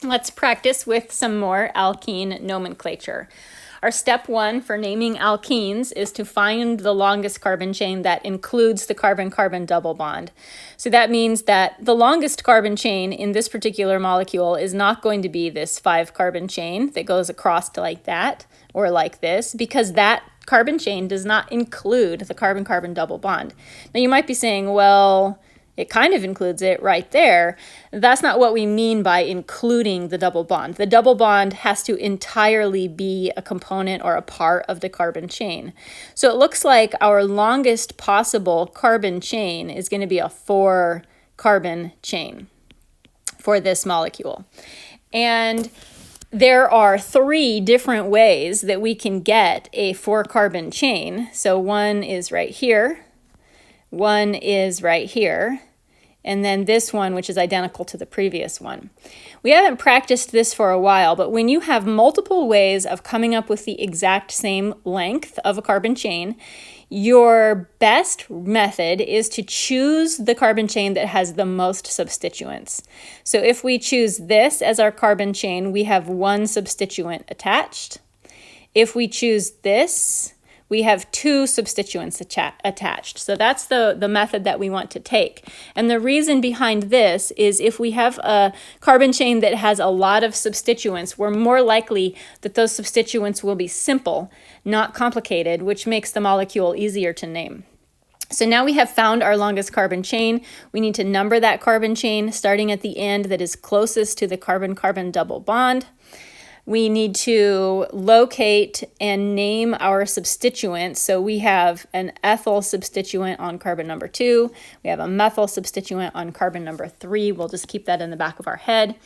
Let's practice with some more alkene nomenclature. Our step 1 for naming alkenes is to find the longest carbon chain that includes the carbon-carbon double bond. So that means that the longest carbon chain in this particular molecule is not going to be this 5-carbon chain that goes across like that or like this, because that carbon chain does not include the carbon-carbon double bond. Now you might be saying, well, it kind of includes it right there. That's not what we mean by including the double bond. The double bond has to entirely be a component or a part of the carbon chain. So it looks like our longest possible carbon chain is going to be a 4-carbon chain for this molecule. And there are 3 different ways that we can get a 4-carbon chain. So one is right here, one is right here, and then this one, which is identical to the previous one. We haven't practiced this for a while, but when you have multiple ways of coming up with the exact same length of a carbon chain, your best method is to choose the carbon chain that has the most substituents. So if we choose this as our carbon chain, we have 1 substituent attached. If we choose this, we have 2 substituents attached. So that's the method that we want to take. And the reason behind this is if we have a carbon chain that has a lot of substituents, we're more likely that those substituents will be simple, not complicated, which makes the molecule easier to name. So now we have found our longest carbon chain. We need to number that carbon chain starting at the end that is closest to the carbon-carbon double bond. We need to locate and name our substituents. So we have an ethyl substituent on carbon number 2. We have a methyl substituent on carbon number 3. We'll just keep that in the back of our head.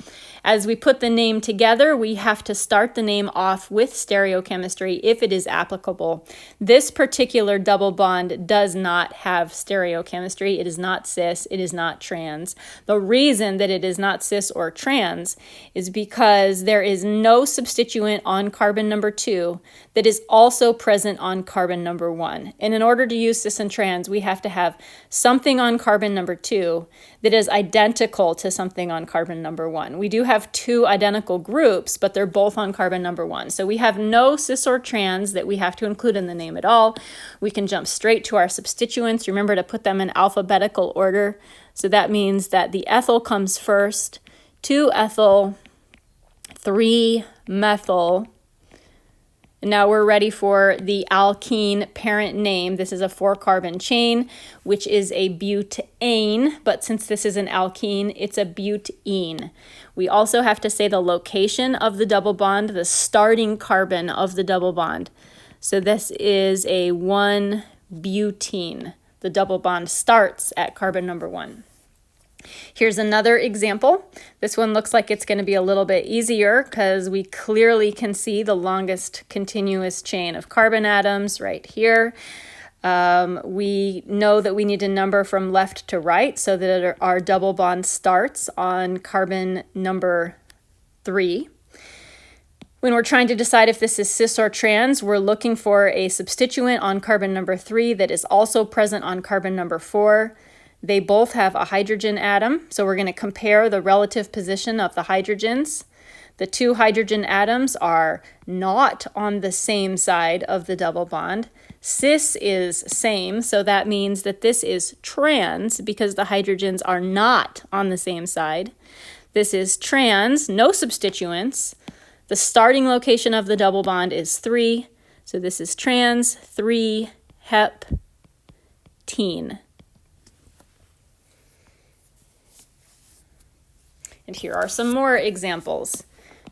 As we put the name together, we have to start the name off with stereochemistry if it is applicable. This particular double bond does not have stereochemistry. It is not cis, it is not trans. The reason that it is not cis or trans is because there is no substituent on carbon number 2 that is also present on carbon number 1. And in order to use cis and trans, we have to have something on carbon number 2 that is identical to something on carbon number 1. We do have 2 identical groups, but they're both on carbon number 1. So we have no cis or trans that we have to include in the name at all. We can jump straight to our substituents. Remember to put them in alphabetical order. So that means that the ethyl comes first, 2-ethyl, 3-methyl. And now we're ready for the alkene parent name. This is a 4-carbon chain, which is a butane, but since this is an alkene, it's a butene. We also have to say the location of the double bond, the starting carbon of the double bond. So this is a 1-butene. The double bond starts at carbon number 1. Here's another example. This one looks like it's going to be a little bit easier because we clearly can see the longest continuous chain of carbon atoms right here. We know that we need to number from left to right so that our double bond starts on carbon number 3. When we're trying to decide if this is cis or trans, we're looking for a substituent on carbon number 3 that is also present on carbon number 4. They both have a hydrogen atom, so we're going to compare the relative position of the hydrogens. The 2 hydrogen atoms are not on the same side of the double bond. Cis is same, so that means that this is trans because the hydrogens are not on the same side. This is trans, no substituents. The starting location of the double bond is 3, so this is trans 3-heptene. And here are some more examples,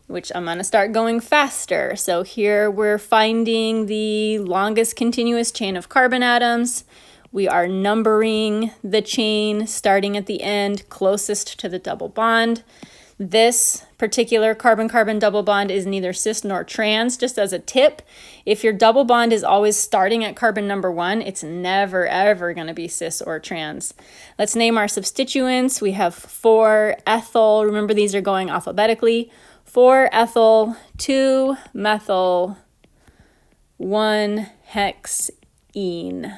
which I'm going to start going faster. So here we're finding the longest continuous chain of carbon atoms. We are numbering the chain starting at the end closest to the double bond. This particular carbon-carbon double bond is neither cis nor trans. Just as a tip, if your double bond is always starting at carbon number 1, it's never, ever going to be cis or trans. Let's name our substituents. We have 4-ethyl. Remember, these are going alphabetically. 4-ethyl, 2-methyl, 1-hexene.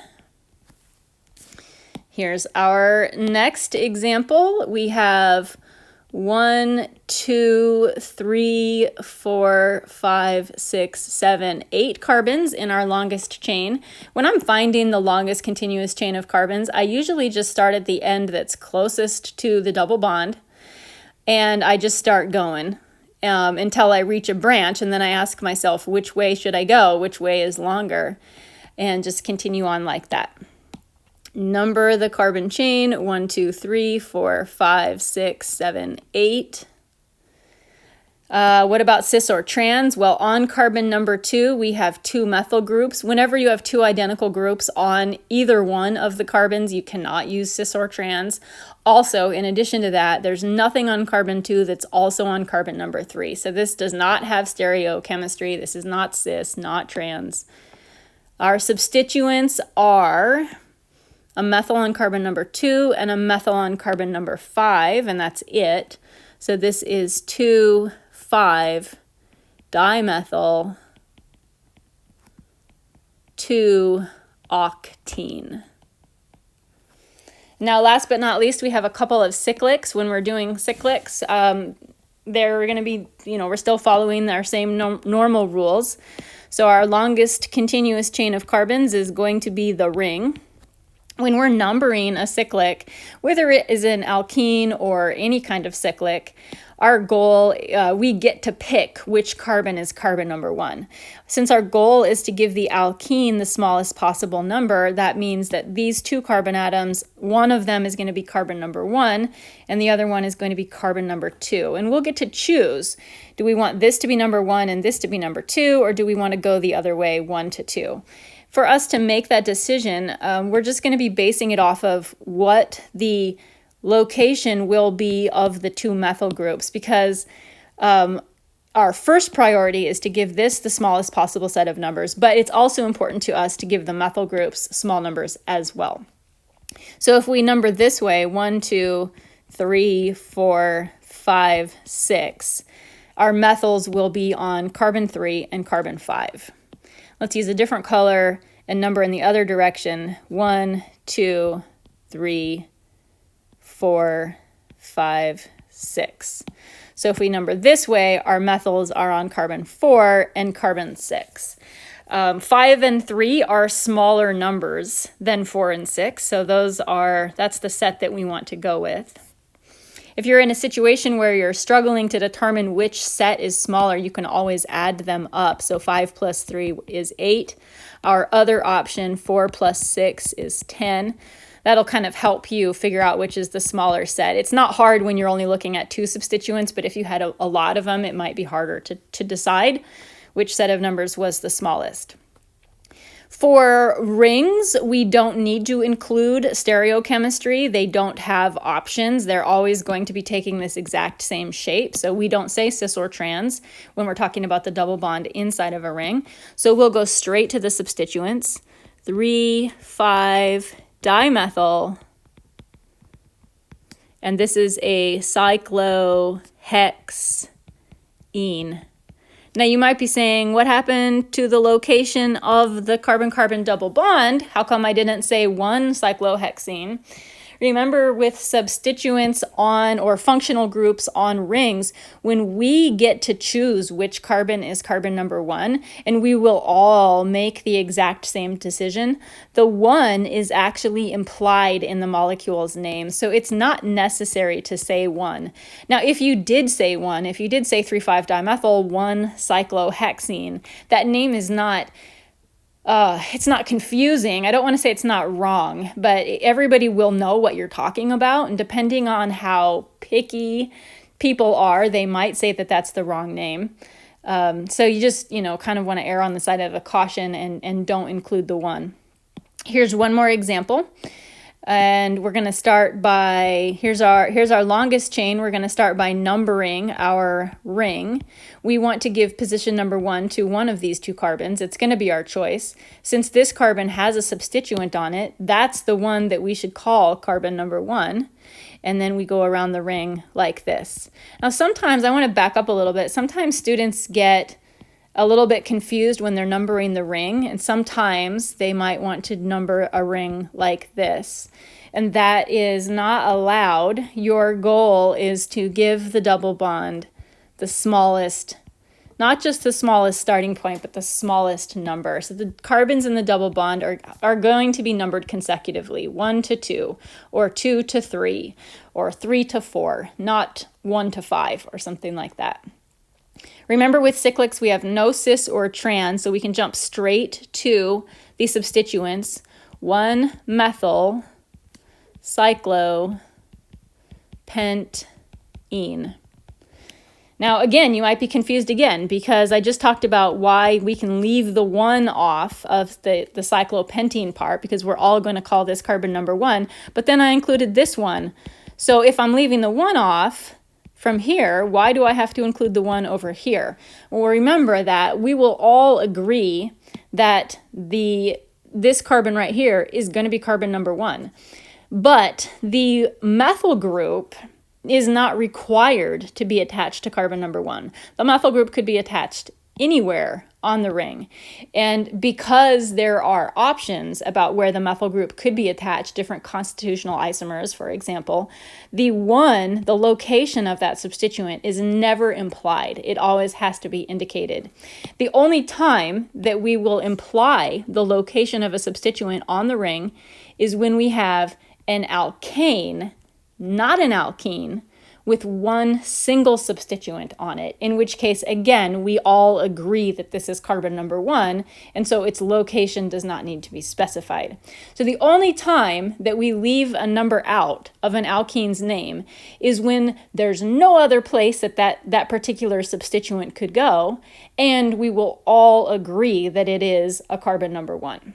Here's our next example. We have 1, 2, 3, 4, 5, 6, 7, 8 carbons in our longest chain. When I'm finding the longest continuous chain of carbons, I usually just start at the end that's closest to the double bond, and I just start going until I reach a branch, and then I ask myself, which way should I go? Which way is longer? And just continue on like that. Number the carbon chain, 1, 2, 3, 4, 5, 6, 7, 8. What about cis or trans? Well, on carbon number 2, we have 2 methyl groups. Whenever you have 2 identical groups on either one of the carbons, you cannot use cis or trans. Also, in addition to that, there's nothing on carbon 2 that's also on carbon number 3. So this does not have stereochemistry. This is not cis, not trans. Our substituents are a methyl on carbon number 2 and a methyl on carbon number 5, and that's it. So this is 2,5-dimethyl 2-octene. Now, last but not least, we have a couple of cyclics. When we're doing cyclics, they're going to be, we're still following our same normal rules. So our longest continuous chain of carbons is going to be the ring. When we're numbering a cyclic, whether it is an alkene or any kind of cyclic, our goal, we get to pick which carbon is carbon number 1. Since our goal is to give the alkene the smallest possible number, that means that these 2 carbon atoms, one of them is going to be carbon number 1, and the other one is going to be carbon number 2. And we'll get to choose, do we want this to be number 1 and this to be number 2, or do we want to go the other way, 1 to 2? For us to make that decision, we're just going to be basing it off of what the location will be of the 2 methyl groups, because our first priority is to give this the smallest possible set of numbers, but it's also important to us to give the methyl groups small numbers as well. So if we number this way, 1, 2, 3, 4, 5, 6, our methyls will be on carbon 3 and carbon 5. Let's use a different color and number in the other direction. 1, 2, 3, 4, 5, 6. So if we number this way, our methyls are on carbon 4 and carbon 6. 5 and 3 are smaller numbers than 4 and 6, so that's the set that we want to go with. If you're in a situation where you're struggling to determine which set is smaller, you can always add them up. So 5 plus 3 is 8. Our other option, 4 plus 6, is 10. That'll kind of help you figure out which is the smaller set. It's not hard when you're only looking at 2 substituents, but if you had a lot of them, it might be harder to decide which set of numbers was the smallest. For rings, we don't need to include stereochemistry. They don't have options. They're always going to be taking this exact same shape. So we don't say cis or trans when we're talking about the double bond inside of a ring. So we'll go straight to the substituents. 3,5-dimethyl. And this is a cyclohexene. Now you might be saying, what happened to the location of the carbon-carbon double bond? How come I didn't say 1 cyclohexene? Remember, with substituents on or functional groups on rings, when we get to choose which carbon is carbon number 1, and we will all make the exact same decision, the 1 is actually implied in the molecule's name, so it's not necessary to say 1. Now, if you did say 1, if you did say 3,5-dimethyl 1-cyclohexene, that name is not it's not confusing. I don't want to say it's not wrong, but everybody will know what you're talking about. And depending on how picky people are, they might say that that's the wrong name. So you just, kind of want to err on the side of a caution and don't include the 1. Here's one more example. And we're going to start by, here's our longest chain. We're going to start by numbering our ring. We want to give position number 1 to one of these 2 carbons. It's going to be our choice. Since this carbon has a substituent on it, that's the one that we should call carbon number 1. And then we go around the ring like this. Now, sometimes, I want to back up a little bit. Sometimes students get a little bit confused when they're numbering the ring, and sometimes they might want to number a ring like this. And that is not allowed. Your goal is to give the double bond the smallest, not just the smallest starting point, but the smallest number. So the carbons in the double bond are going to be numbered consecutively, 1 to 2, or 2 to 3, or 3 to 4, not 1 to 5, or something like that. Remember, with cyclics, we have no cis or trans, so we can jump straight to the substituents. 1-methyl cyclopentene. Now, again, you might be confused again because I just talked about why we can leave the 1 off of the cyclopentene part, because we're all going to call this carbon number 1, but then I included this one. So if I'm leaving the 1 off from here, why do I have to include the 1 over here? Well, remember that we will all agree that this carbon right here is going to be carbon number 1. But the methyl group is not required to be attached to carbon number 1. The methyl group could be attached anywhere on the ring. And because there are options about where the methyl group could be attached, different constitutional isomers, for example, the location of that substituent is never implied. It always has to be indicated. The only time that we will imply the location of a substituent on the ring is when we have an alkane, not an alkene, with 1 single substituent on it, in which case, again, we all agree that this is carbon number 1, and so its location does not need to be specified. So the only time that we leave a number out of an alkene's name is when there's no other place that particular substituent could go, and we will all agree that it is a carbon number 1.